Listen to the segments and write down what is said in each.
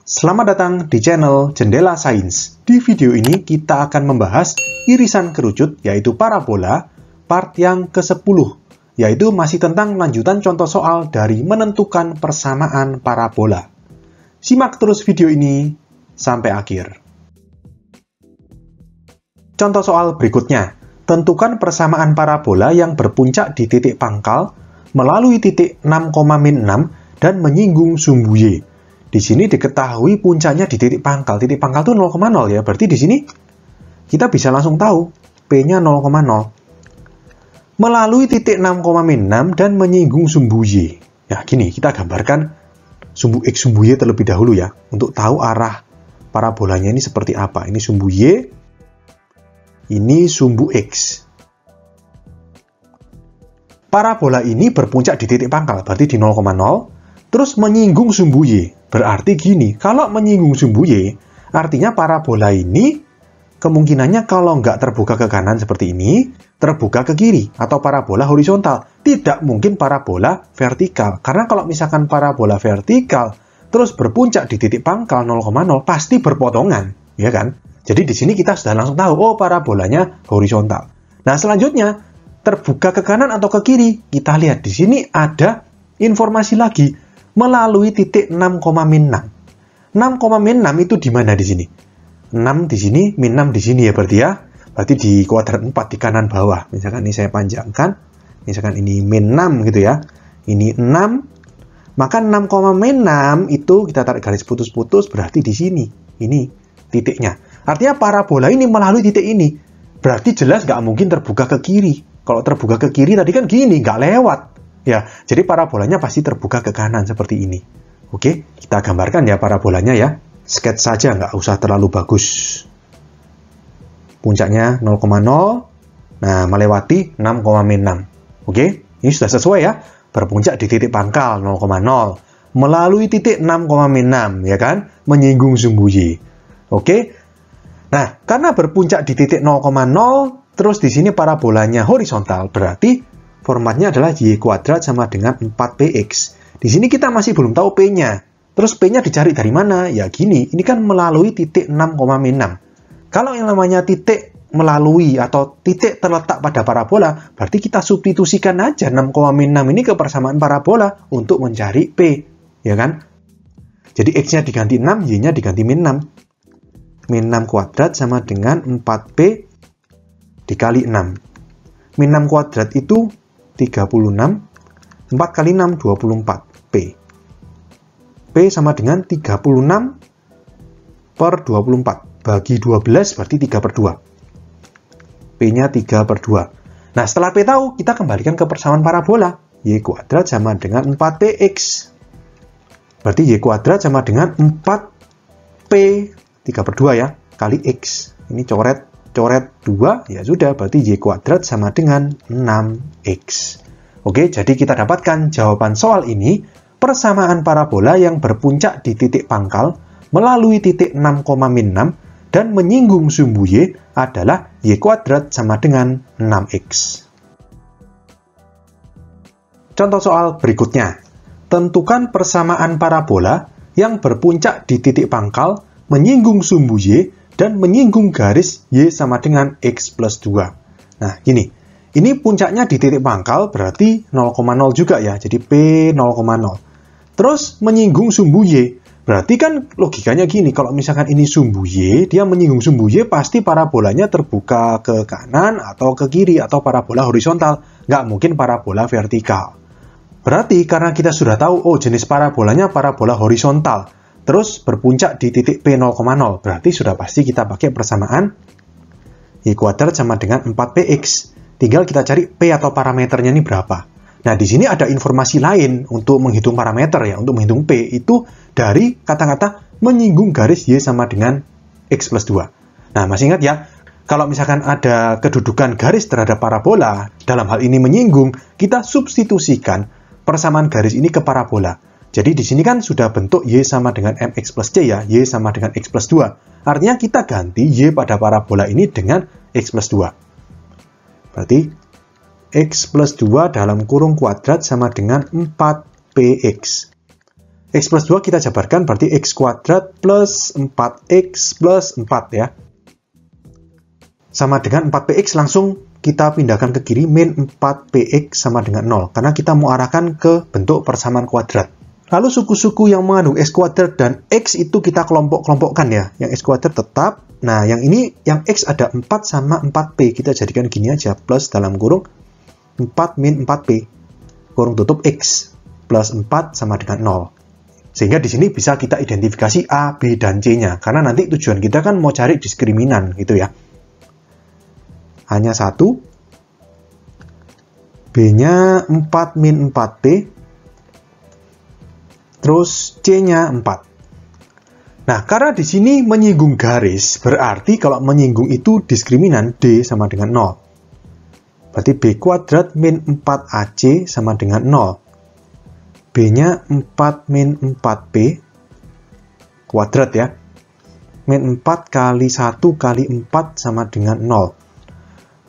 Selamat datang di channel Jendela Sains. Di video ini kita akan membahas irisan kerucut, yaitu parabola, part yang ke-10, yaitu masih tentang lanjutan contoh soal dari menentukan persamaan parabola. Simak terus video ini sampai akhir. Contoh soal berikutnya, tentukan persamaan parabola yang berpuncak di titik pangkal melalui titik 6,6 dan menyinggung sumbu Y. Di sini diketahui puncaknya di titik pangkal. Titik pangkal itu 0,0 ya. Berarti di sini kita bisa langsung tahu P-nya 0,0. Melalui titik 6,6 dan menyinggung sumbu Y. Ya, gini, kita gambarkan sumbu X, sumbu Y terlebih dahulu ya. Untuk tahu arah parabolanya ini seperti apa. Ini sumbu Y, ini sumbu X. Parabola ini berpuncak di titik pangkal, berarti di 0,0. Terus menyinggung sumbu Y. Berarti gini, kalau menyinggung sumbu Y, artinya parabola ini kemungkinannya kalau nggak terbuka ke kanan seperti ini, terbuka ke kiri, atau parabola horizontal. Tidak mungkin parabola vertikal. Karena kalau misalkan parabola vertikal, terus berpuncak di titik pangkal 0,0, pasti berpotongan, ya kan? Jadi di sini kita sudah langsung tahu, oh parabolanya horizontal. Nah selanjutnya, terbuka ke kanan atau ke kiri, kita lihat di sini ada informasi lagi. Melalui titik 6,6. 6,6 itu di mana di sini? 6 di sini, min 6 di sini ya berarti ya. Berarti di kuadrat 4 di kanan bawah. Misalkan ini saya panjangkan. Misalkan ini min 6 gitu ya. Ini 6. Maka 6,6 itu kita tarik garis putus-putus berarti di sini. Ini titiknya. Artinya parabola ini melalui titik ini. Berarti jelas nggak mungkin terbuka ke kiri. Kalau terbuka ke kiri tadi kan gini, nggak lewat. Ya, jadi parabolanya pasti terbuka ke kanan seperti ini. Oke, kita gambarkan ya parabolanya ya. Sketch saja, nggak usah terlalu bagus. Puncaknya 0,0. Nah, melewati 6,6. Oke, ini sudah sesuai ya. Berpuncak di titik pangkal 0,0. Melalui titik 6,6, ya kan? Menyinggung sumbu Y. Oke. Nah, karena berpuncak di titik 0,0, terus di sini parabolanya horizontal, berarti formatnya adalah Y kuadrat sama dengan 4PX. Di sini kita masih belum tahu P-nya. Terus P-nya dicari dari mana? Ya gini, ini kan melalui titik 6,6. Kalau yang namanya titik melalui atau titik terletak pada parabola, berarti kita substitusikan aja 6,6 ini ke persamaan parabola untuk mencari P. Ya kan? Jadi X-nya diganti 6, Y-nya diganti min 6. Min 6 kuadrat sama dengan 4P dikali 6. Min 6 kuadrat itu 36, 4 kali 6, 24, P. P sama dengan 36 per 24. Bagi 12 berarti 3 per 2. P-nya 3 per 2. Nah, setelah P tahu, kita kembalikan ke persamaan parabola. Y kuadrat sama dengan 4PX. Berarti Y kuadrat sama dengan 4P, 3 per 2 ya, kali X. Ini coret 2, ya sudah, berarti Y kuadrat sama dengan 6X. Oke, jadi kita dapatkan jawaban soal ini, persamaan parabola yang berpuncak di titik pangkal melalui titik 6,6 dan menyinggung sumbu Y adalah Y kuadrat sama dengan 6X. Contoh soal berikutnya, tentukan persamaan parabola yang berpuncak di titik pangkal menyinggung sumbu Y dan menyinggung garis Y sama dengan X plus 2. Nah, gini. Ini puncaknya di titik pangkal berarti 0,0 juga ya. Jadi P 0,0. Terus menyinggung sumbu Y. Berarti kan logikanya gini. Kalau misalkan ini sumbu Y, dia menyinggung sumbu Y, pasti parabolanya terbuka ke kanan atau ke kiri atau parabola horizontal. Nggak mungkin parabola vertikal. Berarti karena kita sudah tahu, oh jenis parabolanya parabola horizontal. Terus berpuncak di titik P 0,0. Berarti sudah pasti kita pakai persamaan Y kuadrat sama dengan 4PX. Tinggal kita cari P atau parameternya ini berapa. Nah, di sini ada informasi lain untuk menghitung parameter ya. Untuk menghitung P itu dari kata-kata menyinggung garis Y sama dengan X plus 2. Nah, masih ingat ya? Kalau misalkan ada kedudukan garis terhadap parabola, dalam hal ini menyinggung, kita substitusikan persamaan garis ini ke parabola. Jadi di sini kan sudah bentuk Y sama dengan MX plus C ya, Y sama dengan X plus 2. Artinya kita ganti Y pada parabola ini dengan X plus 2. Berarti X plus 2 dalam kurung kuadrat sama dengan 4PX. X plus 2 kita jabarkan berarti X kuadrat plus 4X plus 4 ya. Sama dengan 4PX, langsung kita pindahkan ke kiri, min 4PX sama dengan 0. Karena kita mau arahkan ke bentuk persamaan kuadrat. Lalu suku-suku yang mengandung X kuadrat dan X itu kita kelompok-kelompokkan ya. Yang X kuadrat tetap. Nah, yang ini, yang X ada 4 sama 4P. Kita jadikan gini aja, plus dalam kurung 4 min 4P. Kurung tutup X. Plus 4 sama dengan 0. Sehingga di sini bisa kita identifikasi A, B, dan C-nya. Karena nanti tujuan kita kan mau cari diskriminan gitu ya. Hanya satu. B-nya 4 min 4P. Terus C-nya 4. Nah, karena di sini menyinggung garis, berarti kalau menyinggung itu diskriminan D sama dengan 0. Berarti B kuadrat min 4AC sama dengan 0. B-nya 4 min 4P kuadrat ya. Min 4 kali 1 kali 4 sama dengan 0.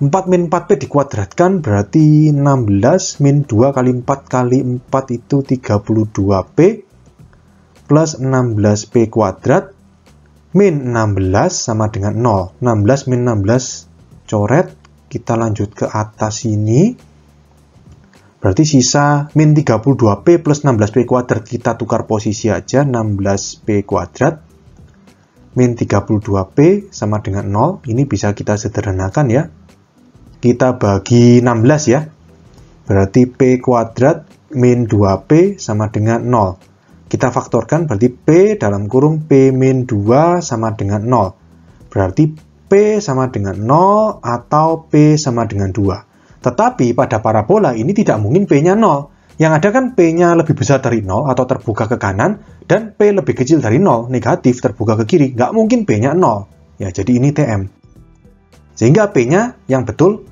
4 min 4P dikuadratkan berarti 16 min 2 kali 4 kali 4 itu 32P plus 16P kuadrat min 16 sama dengan 0. 16 min 16 coret, kita lanjut ke atas ini. Berarti sisa min 32P plus 16P kuadrat, kita tukar posisi aja, 16P kuadrat min 32P sama dengan 0. Ini bisa kita sederhanakan ya. Kita bagi 16 ya. Berarti P kuadrat min 2P sama dengan 0. Kita faktorkan berarti P dalam kurung P min 2 sama dengan 0. Berarti P sama dengan 0 atau P sama dengan 2. Tetapi pada parabola ini tidak mungkin P-nya 0. Yang ada kan P-nya lebih besar dari 0 atau terbuka ke kanan, dan P lebih kecil dari 0, negatif, terbuka ke kiri. Nggak mungkin P-nya 0. Ya, jadi ini TM. Sehingga P-nya yang betul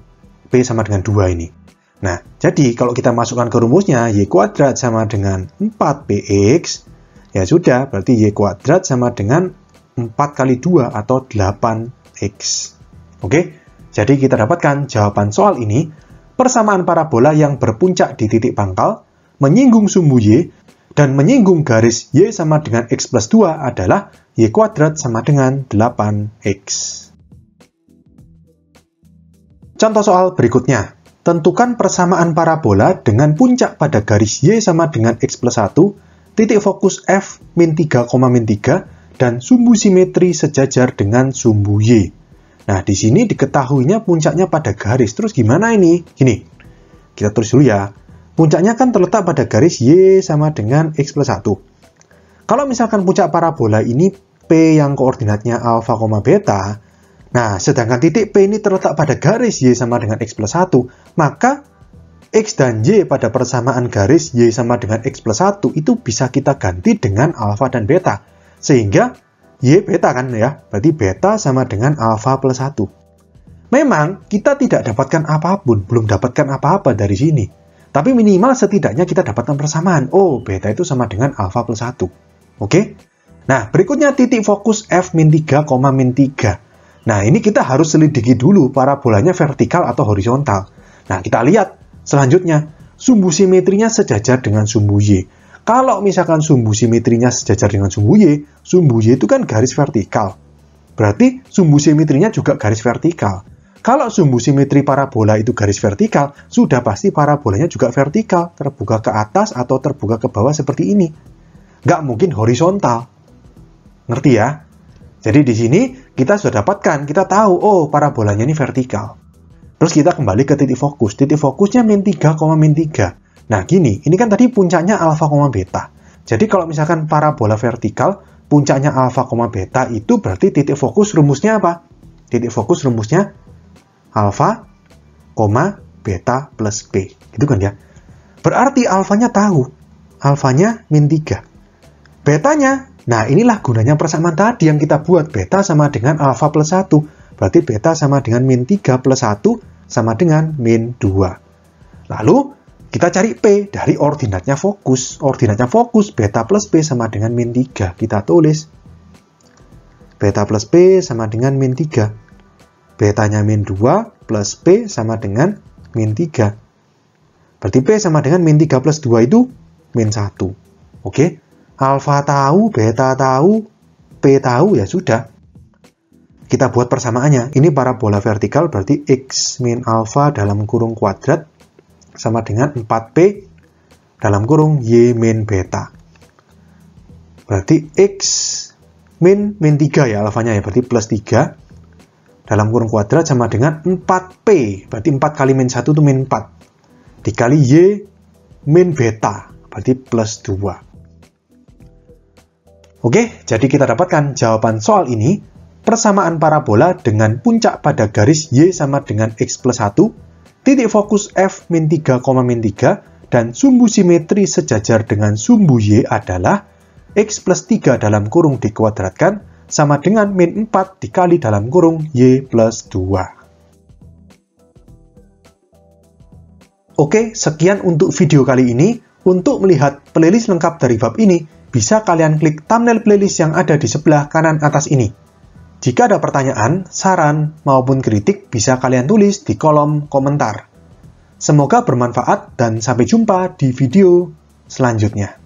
P sama dengan 2 ini. Nah, jadi kalau kita masukkan ke rumusnya, Y kuadrat sama dengan 4PX, ya sudah, berarti Y kuadrat sama dengan 4 kali 2 atau 8X. Oke, jadi kita dapatkan jawaban soal ini, persamaan parabola yang berpuncak di titik pangkal, menyinggung sumbu Y, dan menyinggung garis Y sama dengan X plus 2 adalah Y kuadrat sama dengan 8X. Contoh soal berikutnya. Tentukan persamaan parabola dengan puncak pada garis Y sama dengan X plus 1, titik fokus F min 3, min 3, dan sumbu simetri sejajar dengan sumbu Y. Nah, di sini diketahuinya puncaknya pada garis. Terus gimana ini? Gini, kita tulis dulu ya. Puncaknya kan terletak pada garis Y sama dengan X plus 1. Kalau misalkan puncak parabola ini P yang koordinatnya alfa, beta, nah, sedangkan titik P ini terletak pada garis Y sama dengan X plus 1, maka X dan Y pada persamaan garis Y sama dengan X plus 1 itu bisa kita ganti dengan alfa dan beta. Sehingga Y beta kan ya, berarti beta sama dengan alfa plus 1. Memang kita tidak dapatkan apapun, belum dapatkan apa-apa dari sini. Tapi minimal setidaknya kita dapatkan persamaan. Oh, beta itu sama dengan alfa plus 1. Oke? Nah, berikutnya titik fokus F min 3, min 3. Nah, ini kita harus selidiki dulu parabolanya vertikal atau horizontal. Nah, kita lihat selanjutnya, sumbu simetrinya sejajar dengan sumbu Y. Kalau misalkan sumbu simetrinya sejajar dengan sumbu Y itu kan garis vertikal. Berarti sumbu simetrinya juga garis vertikal. Kalau sumbu simetri parabola itu garis vertikal, sudah pasti parabolanya juga vertikal, terbuka ke atas atau terbuka ke bawah seperti ini. Nggak mungkin horizontal. Ngerti ya? Jadi di sini kita sudah dapatkan, kita tahu, oh parabolanya ini vertikal. Terus kita kembali ke titik fokus. Titik fokusnya min 3, min 3. Nah gini, ini kan tadi puncaknya alfa, beta. Jadi kalau misalkan parabola vertikal, puncaknya alfa, beta itu berarti titik fokus rumusnya apa? Titik fokus rumusnya alfa, beta plus P. Gitu kan ya? Berarti alfanya tahu. Alfanya min 3. Betanya, nah inilah gunanya persamaan tadi yang kita buat. Beta sama dengan alfa plus 1. Berarti beta sama dengan min 3 plus 1 sama dengan min 2. Lalu kita cari P dari ordinatnya fokus. Ordinatnya fokus beta plus P sama dengan min 3. Kita tulis. Beta plus P sama dengan min 3. Betanya min 2 plus P sama dengan min 3. Berarti P sama dengan min 3 plus 2 itu min 1. Oke? Alfa tahu, beta tahu, P tahu, ya sudah. Kita buat persamaannya. Ini parabola vertikal berarti X min alfa dalam kurung kuadrat sama dengan 4P dalam kurung Y min beta. Berarti X min 3 ya alfanya ya, berarti plus 3 dalam kurung kuadrat sama dengan 4P. Berarti 4 kali min 1 itu min 4. Dikali Y min beta, berarti plus 2. Oke, jadi kita dapatkan jawaban soal ini, persamaan parabola dengan puncak pada garis Y sama dengan X plus 1, titik fokus F min 3, min 3, dan sumbu simetri sejajar dengan sumbu Y adalah X plus 3 dalam kurung dikuadratkan sama dengan min 4 dikali dalam kurung Y plus 2. Oke, sekian untuk video kali ini. Untuk melihat playlist lengkap dari bab ini, bisa kalian klik thumbnail playlist yang ada di sebelah kanan atas ini. Jika ada pertanyaan, saran, maupun kritik, bisa kalian tulis di kolom komentar. Semoga bermanfaat dan sampai jumpa di video selanjutnya.